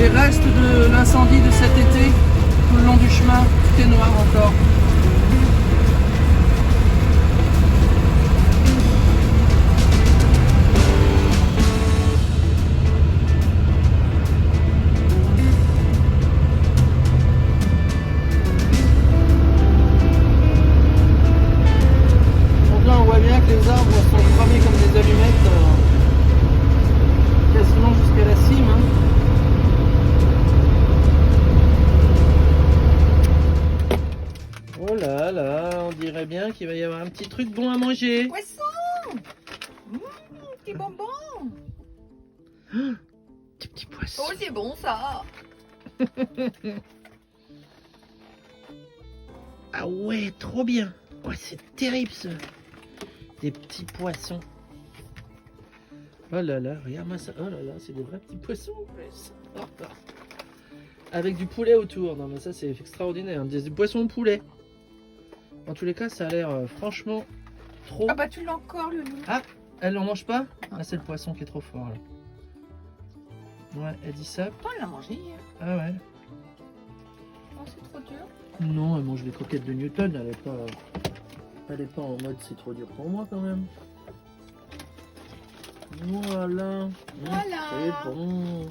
les restes de l'incendie de cet été, tout le long du chemin, tout est noir encore. Donc là on voit bien que les arbres sont cramés comme des allumettes, quasiment jusqu'à la cime. Hein. Oh là là, on dirait bien qu'il va y avoir un petit truc bon à manger. Poisson. Petit bonbon. Petit petit poisson. Oh, c'est bon ça. Ah ouais, trop bien. Ouais, c'est terrible ce. Des petits poissons. Oh là là, regarde-moi ça. Oh là là, c'est des vrais petits poissons en plus. Oh, oh. Avec du poulet autour. Non mais ça c'est extraordinaire. Des poissons au poulet. En tous les cas, ça a l'air franchement trop. Ah bah tu l'as encore le loup. Ah, elle n'en mange pas? Ah, c'est le poisson qui est trop fort là. Ouais, elle dit ça. Toi, elle l'a mangé hier. Ah ouais. Oh, c'est trop dur. Non, elle mange les croquettes de Newton. Elle est pas en mode c'est trop dur pour moi quand même. Voilà. Voilà. C'est bon.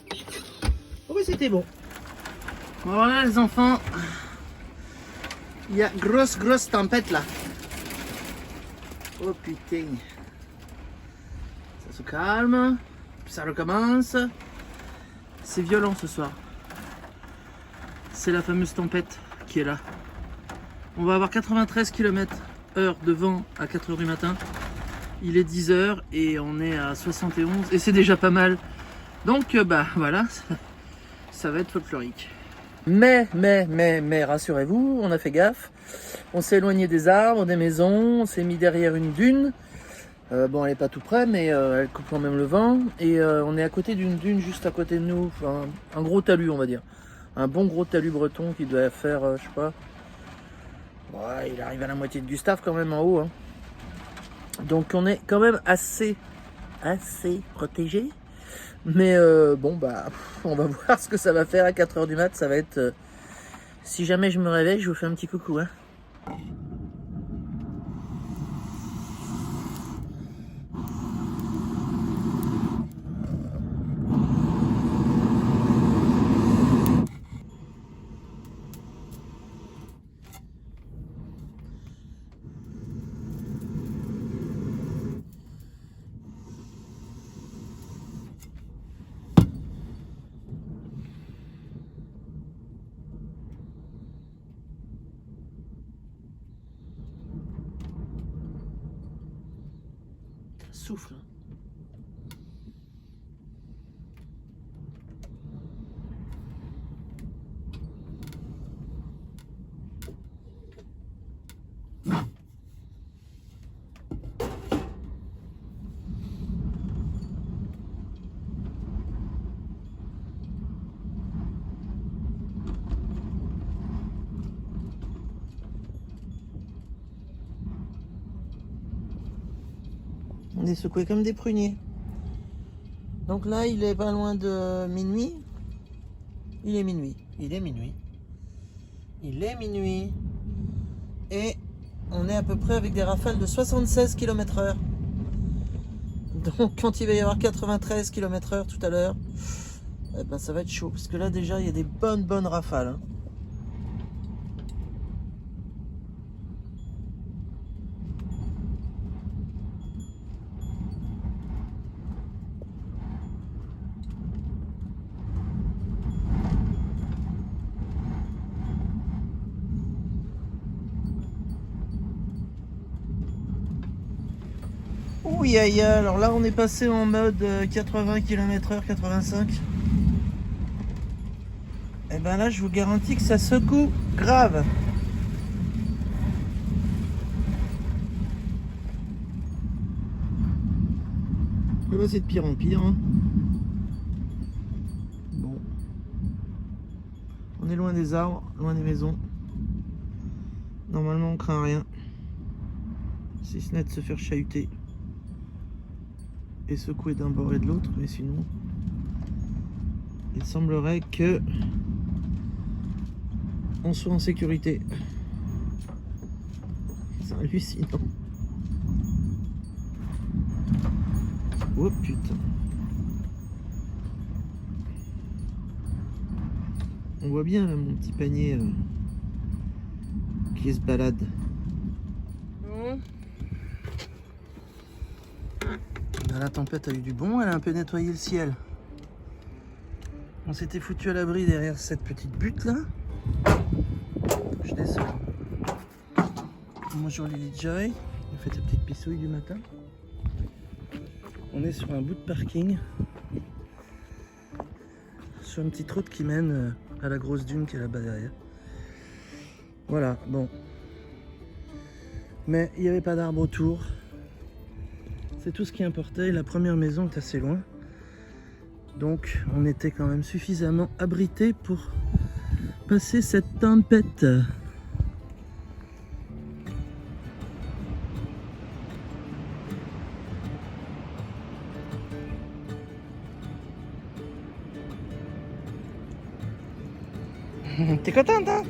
Oh oui, c'était bon. Voilà les enfants. Il y a grosse tempête là. Oh putain. Ça se calme. Ça recommence. C'est violent ce soir. C'est la fameuse tempête qui est là. On va avoir 93 km/h de vent à 4 h du matin. Il est 10 h et on est à 71 et c'est déjà pas mal. Donc bah voilà, ça va être folklorique. Mais, rassurez-vous, on a fait gaffe. On s'est éloigné des arbres, des maisons, on s'est mis derrière une dune. Bon, elle n'est pas tout près, mais elle coupe quand même le vent. Et on est à côté d'une dune juste à côté de nous. Enfin, un gros talus, on va dire. Un bon gros talus breton qui doit faire, je sais pas. Ouais, il arrive à la moitié de Gustave quand même en haut. Hein. Donc on est quand même assez protégé. Mais bon, bah, on va voir ce que ça va faire à 4 h du mat. Ça va être... si jamais je me réveille, je vous fais un petit coucou. Hein. Souffle. On est secoué comme des pruniers. Donc là, il est pas loin de minuit. Il est minuit. Et on est à peu près avec des rafales de 76 km/h. Donc quand il va y avoir 93 km/h tout à l'heure, eh ben, ça va être chaud. Parce que là déjà, il y a des bonnes rafales. Hein. Ouh, alors là on est passé en mode 80 km/h, 85. Et ben là je vous garantis que ça secoue grave. C'est de pire en pire. Hein. Bon. On est loin des arbres, loin des maisons. Normalement on craint rien. Si ce n'est de se faire chahuter et secouer d'un bord et de l'autre, mais sinon il semblerait que on soit en sécurité. C'est hallucinant. Oh putain. On voit bien là, mon petit panier qui se balade. Bon. Ben, la tempête a eu du bon, elle a un peu nettoyé le ciel. On s'était foutu à l'abri derrière cette petite butte là. Je descends. Bonjour Lily Joy, on fait ta petite pissouille du matin. On est sur un bout de parking, sur une petite route qui mène à la grosse dune qui est là-bas derrière. Voilà, bon. Mais il n'y avait pas d'arbre autour. C'est tout ce qui importait. La première maison est assez loin. Donc on était quand même suffisamment abrité pour passer cette tempête. T'es contente, hein?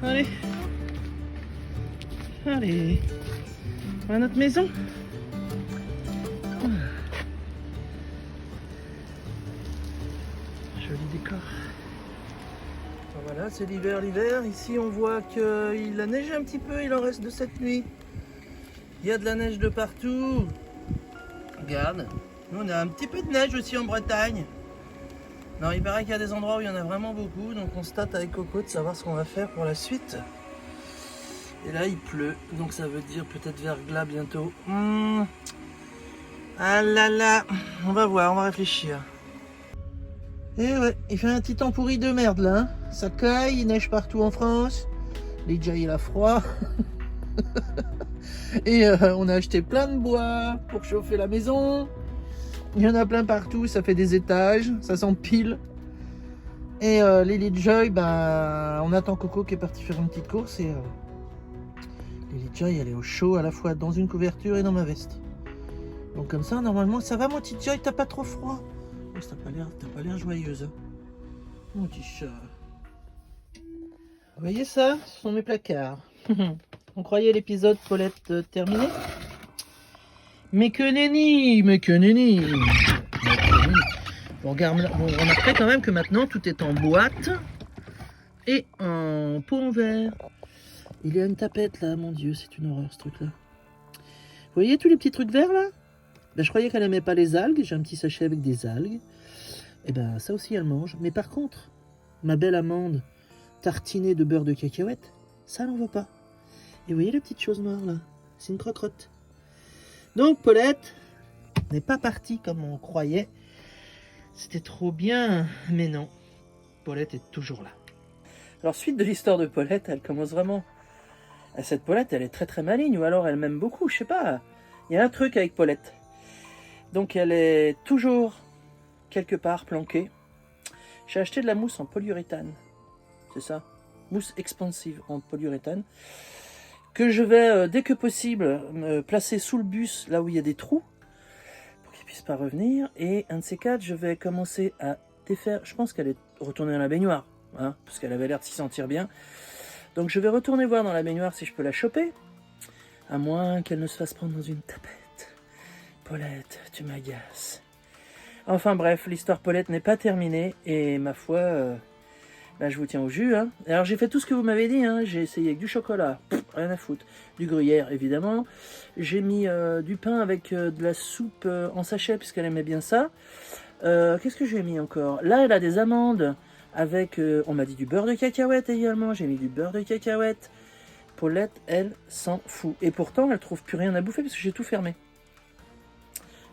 Allez, allez, on va à notre maison. Joli décor. Voilà, c'est l'hiver. Ici, on voit qu'il a neigé un petit peu, il en reste de cette nuit. Il y a de la neige de partout. Regarde, nous on a un petit peu de neige aussi en Bretagne. Non, il paraît qu'il y a des endroits où il y en a vraiment beaucoup, donc on se tâte avec Coco de savoir ce qu'on va faire pour la suite. Et là, il pleut, donc ça veut dire peut-être verglas bientôt. Ah là là, on va voir, on va réfléchir. Et ouais, il fait un petit temps pourri de merde là. Hein. Ça caille, il neige partout en France. Déjà, il a froid. Et on a acheté plein de bois pour chauffer la maison. Il y en a plein partout, ça fait des étages, ça s'empile. Et Lily Joy, ben, on attend Coco qui est parti faire une petite course. Et Lily Joy, elle est au chaud à la fois dans une couverture et dans ma veste. Donc comme ça, normalement, ça va mon petit Joy, t'as pas trop froid. Oh, t'as pas l'air joyeuse. Hein. Mon petit chat. Vous voyez ça? Ce sont mes placards. On croyait l'épisode Paulette terminé. Mais que nenni. Bon, remarquez quand même que maintenant tout est en boîte et en pot en verre. Il y a une tapette là, mon Dieu, c'est une horreur ce truc là. Vous voyez tous les petits trucs verts là? Ben, je croyais qu'elle aimait pas les algues, j'ai un petit sachet avec des algues. Et ben ça aussi elle mange. Mais par contre, ma belle amande tartinée de beurre de cacahuète, ça elle n'en veut pas. Et vous voyez la petite chose noire là? C'est une croque-crotte. Donc Paulette n'est pas partie comme on croyait. C'était trop bien, mais non. Paulette est toujours là. Alors suite de l'histoire de Paulette, elle commence vraiment... Cette Paulette, elle est très très maligne, ou alors elle m'aime beaucoup, je sais pas. Il y a un truc avec Paulette. Donc elle est toujours quelque part planquée. J'ai acheté de la mousse en polyuréthane. C'est ça, mousse expansive en polyuréthane. Que je vais, dès que possible, me placer sous le bus, là où il y a des trous, pour qu'il ne puisse pas revenir. Et un de ces quatre, je vais commencer à défaire. Je pense qu'elle est retournée dans la baignoire, hein, parce qu'elle avait l'air de s'y sentir bien. Donc je vais retourner voir dans la baignoire si je peux la choper, à moins qu'elle ne se fasse prendre dans une tapette. Paulette, tu m'agaces. Enfin bref, l'histoire Paulette n'est pas terminée, et ma foi... Là, je vous tiens au jus. Hein. Alors, j'ai fait tout ce que vous m'avez dit. Hein. J'ai essayé avec du chocolat. Rien à foutre. Du gruyère, évidemment. J'ai mis du pain avec de la soupe en sachet, puisqu'elle aimait bien ça. Qu'est-ce que j'ai mis encore? Là, elle a des amandes avec, on m'a dit du beurre de cacahuète également, j'ai mis du beurre de cacahuète. Paulette, elle, s'en fout. Et pourtant, elle trouve plus rien à bouffer parce que j'ai tout fermé.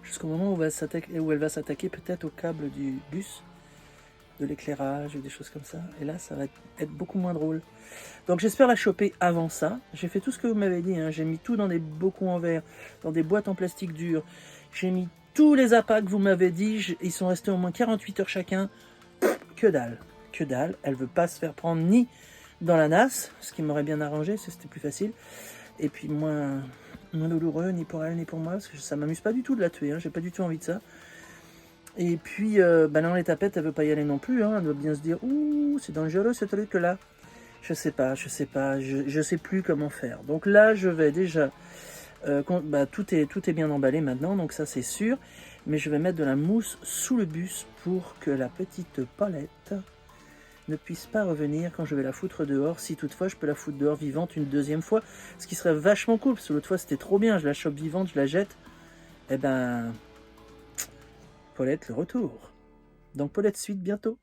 Jusqu'au moment où elle va s'attaquer peut-être au câble du bus, de l'éclairage ou des choses comme ça. Et là, ça va être beaucoup moins drôle. Donc j'espère la choper avant ça. J'ai fait tout ce que vous m'avez dit. Hein. J'ai mis tout dans des bocaux en verre, dans des boîtes en plastique dur. J'ai mis tous les appâts que vous m'avez dit. Ils sont restés au moins 48 heures chacun. Que dalle. Que dalle. Elle veut pas se faire prendre ni dans la nasse, ce qui m'aurait bien arrangé, c'était plus facile. Et puis moins douloureux, ni pour elle, ni pour moi, parce que ça m'amuse pas du tout de la tuer. Hein. J'ai pas du tout envie de ça. Et puis, non, les tapettes, elle veut pas y aller non plus. Hein. Elle doit bien se dire, ouh, c'est dangereux ce truc-là. Je sais pas, je sais plus comment faire. Donc là, je vais déjà, tout est bien emballé maintenant, donc ça c'est sûr. Mais je vais mettre de la mousse sous le bus pour que la petite Paulette ne puisse pas revenir quand je vais la foutre dehors, si toutefois je peux la foutre dehors vivante une deuxième fois, ce qui serait vachement cool, parce que l'autre fois c'était trop bien, je la chope vivante, je la jette. Eh ben, Paulette le retour. Donc Paulette suite bientôt.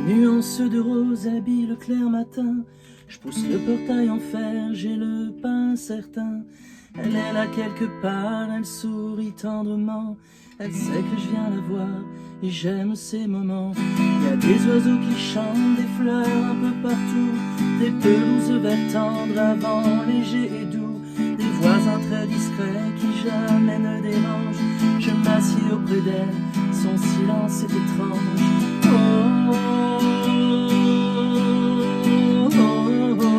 Nuances de rose habillent le clair matin. Je pousse le portail en fer, j'ai le pain certain. Elle est là quelque part, elle sourit tendrement. Elle sait que je viens la voir et j'aime ces moments. Il y a des oiseaux qui chantent, des fleurs un peu partout, des pelouses vertes tendres, avant légers et doux, des voisins très discrets qui jamais ne dérangent. Je m'assieds auprès d'elle, son silence est étrange. Oh, oh, oh, oh, oh,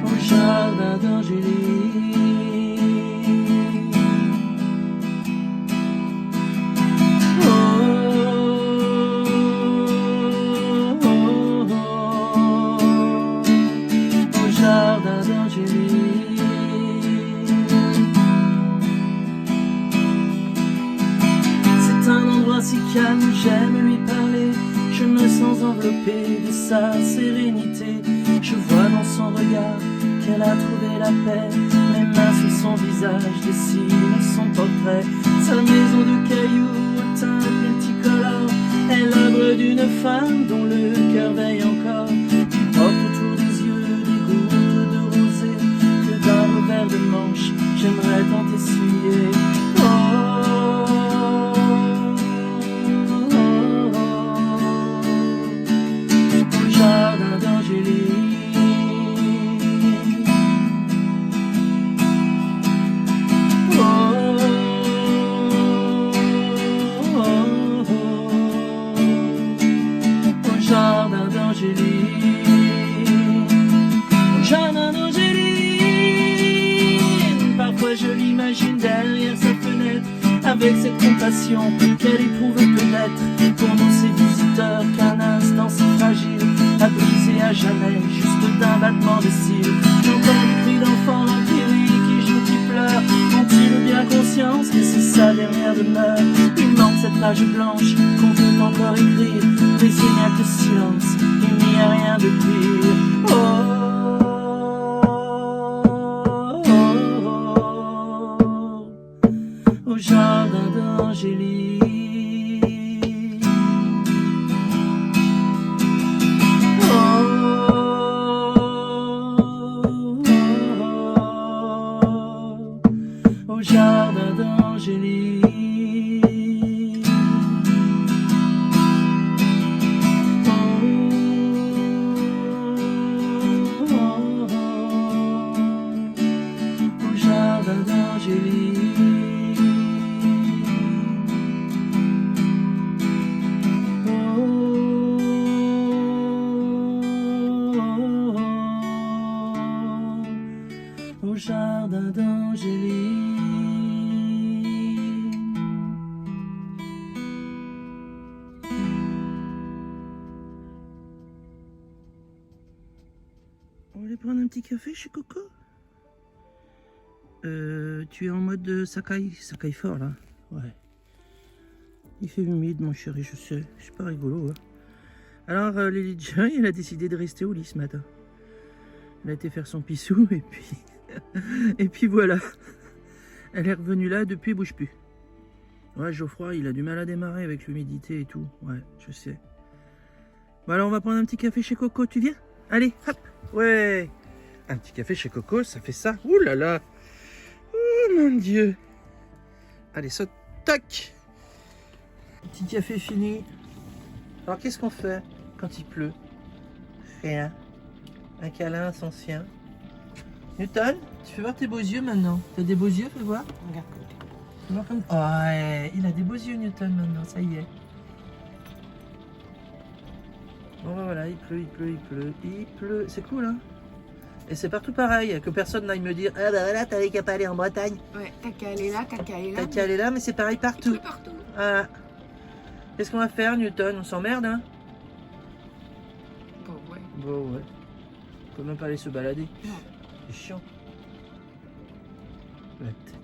au jardin d'Angélique. Oh, oh, oh, oh, au jardin d'Angélique. C'est un endroit si calme, j'aime lui parler. Je me sens enveloppé de sa sérénité. Je vois dans son regard qu'elle a trouvé la paix. Mes mains sur son visage dessinent son portrait. Sa maison de cailloux au teint multicolore est l'œuvre d'une femme dont le cœur veille encore. Qui porte autour des yeux des gouttes de rosée que d'un revers de manche j'aimerais tant essuyer. Oh, jardin d'Angélique. Oh, oh, oh, oh, jardin d'Angélique. Au jardin d'Angélique. Parfois je l'imagine derrière sa fenêtre, avec cette compassion qu'elle éprouve peut-être pour nous ces visiteurs qu'un instant si fragile a brisé à jamais, juste d'un battement de cils. J'entends des cris d'enfants qui rient, qui jouent, qui pleurent. Ont-ils bien conscience que c'est sa dernière demeure? Il manque cette page blanche qu'on veut encore écrire, mais il n'y a que silence, il n'y a rien de pire. Oh, oh, oh, oh, au jardin d'Angélique. Au jardin d'Angélique. Oh, oh, oh, au jardin d'Angélique. Oh, au jardin d'Angélique. petit café chez Coco? Tu es en mode Sakai fort là. Ouais. Il fait humide mon chéri, je sais. C'est pas rigolo. Hein. Alors Lily Joy, elle a décidé de rester au lit ce matin. Elle a été faire son pissou et puis... et puis voilà. Elle est revenue là, depuis elle bouge plus. Ouais, Geoffroy, il a du mal à démarrer avec l'humidité et tout. Ouais, je sais. Bon alors on va prendre un petit café chez Coco, tu viens? Allez, hop. Ouais. Un petit café chez Coco, ça fait ça. Ouh là là. Oh mon Dieu. Allez, saute. Tac. Petit café fini. Alors qu'est-ce qu'on fait quand il pleut? Rien. Un câlin à son chien. Newton, tu fais voir tes beaux yeux maintenant. T'as des beaux yeux, fais voir. Regarde. Fais voir comme... Oh, ouais, il a des beaux yeux Newton maintenant, ça y est. Bon ben voilà, il pleut. C'est cool hein. Et c'est partout pareil, que personne n'aille me dire ah bah voilà, t'avais qu'à pas aller en Bretagne. Ouais, t'as qu'à aller là, t'as qu'à aller là. T'as qu'à aller là, mais c'est pareil partout. C'est partout. Ah. Qu'est-ce qu'on va faire Newton? On s'emmerde hein? Bon, ouais. Bon ouais. On peut même pas aller se balader. Non. C'est chiant. La tête.